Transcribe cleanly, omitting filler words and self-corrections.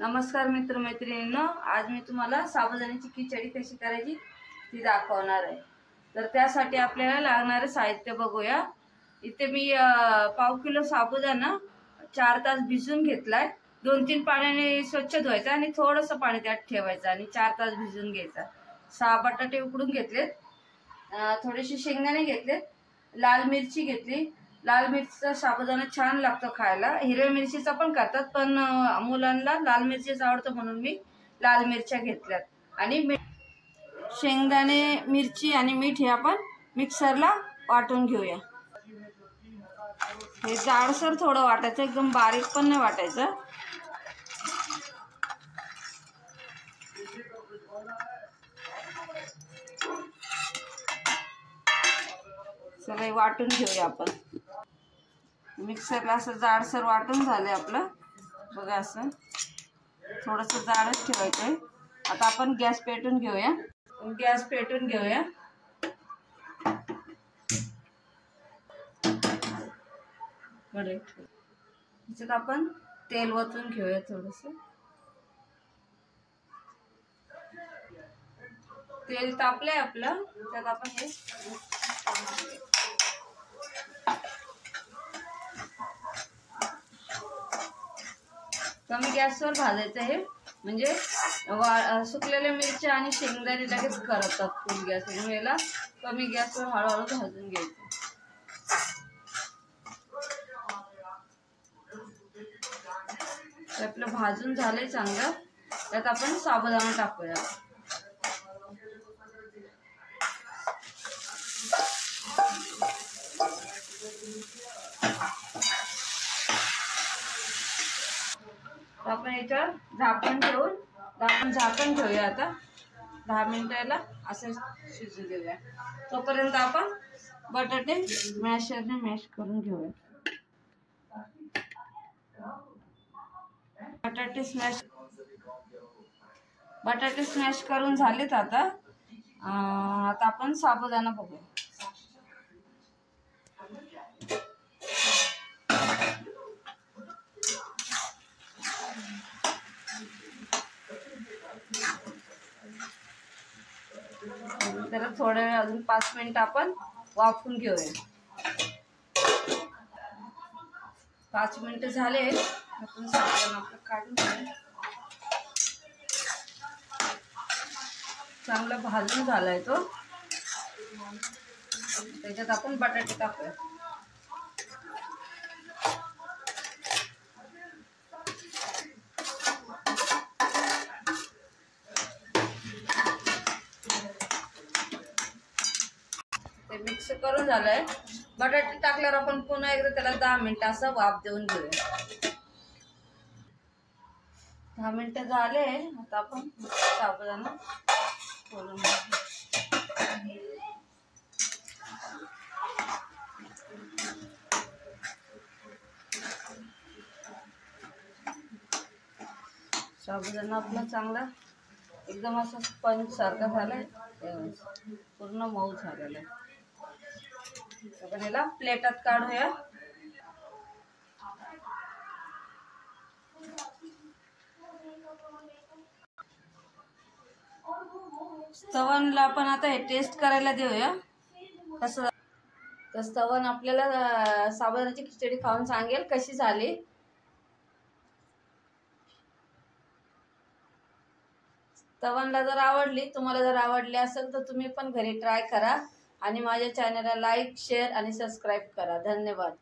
नमस्कार मित्रमैत्रिणींनो, आज मी तुम्हाला साबुदाण्याची खिचडी कशी करायची ती दाखवणार आहे। तर त्यासाठी आपल्याला लागणारे साहित्य बघूया। इथे मी पाव किलो साबुदाणा 4 तास भिजवून घेतलाय। 2-3 पाण्याने स्वच्छ धुवायचा आणि थोडंसं पाणी त्यात ठेवायचं आणि 4 तास भिजवून घ्यायचा। 6 बटाटे उकडून घेतलेत, थोडेसे शेंगदाणे घेतलेत, लाल मिरची घेतली। लाल मिरचीचा साबुदाणा छान लागतो खायला। हिरव्या मिरचीचा पण करतात, पण मुलांना लाल मिरचीच आवडतं म्हणून मी लाल मिरच्या घेतल्यात। आणि शेंगदाणे, मिरची आणि मीठ हे आपण मिक्सरला वाटून घेऊया। हे जाडसर थोडं वाटायचं, एकदम बारीक पण नाही वाटायचं। चला वाटून घेऊया आपण। मिक्सरला असं जाडसर वाटून झालंय आपलं, बघा असं थोडंसं जाडच ठेवायचंय। आता आपण गॅस पेटून घेऊया। ह्याच्यात आपण तेल ओतून घेऊया थोडंसं। तेल तापलंय आपलं, त्यात आपण हे कमी गॅसवर भाजायचं आहे, म्हणजे सुकलेल्या मिरच्या आणि शेंगदाणे लगेच करपतात फुल गॅसवर। याला कमी गॅसवर हळूहळू भाजून घ्यायचं। आपलं भाजून झालंय चांगलं, त्यात आपण साबुदाणा टाकूया। आपण याच्यावर झाकण ठेवूया। आता 10 मिनिटाला असं शिजू देऊया। तोपर्यंत आपण बटाटे मॅशरने मॅश करून घेऊया। बटाटे स्मॅश करून झालेत। आता आपण साबुदाणा बघूया। त्याला थोड्या वेळ अजून 5 मिनिट आपण वाफवून घेऊया। 5 मिनिट झाले, आपण साबुदाणा आपलं काढून घेऊया। चांगला भाजून झालाय तो। त्याच्यात आपण बटाटे टाकूया। ते मिक्स करून झालंय। बटाटे टाकल्यावर आपण पुन्हा एकदा त्याला 10 मिनिट असं वाफ देऊन घेऊया। 10 मिनिट झाले, आता आपण साबुदाणा खोलून घेऊया। साबुदाणा आपला चांगला एकदम असं स्पंज सारखा झालाय, पूर्ण मऊ झालेला आहे। आपण याला प्लेटात काढूया। स्तवनला आपण आता हे टेस्ट करायला देऊया कसं। तर स्तवन आपल्याला साबुदाण्याची खिचडी खाऊन सांगेल कशी झाली। स्तवनला जर आवडली, तुम्हाला जर आवडली असेल तर तुम्ही पण घरी ट्राय करा आणि माझ्या चॅनलला लाईक, शेअर आणि सबस्क्राईब करा। धन्यवाद।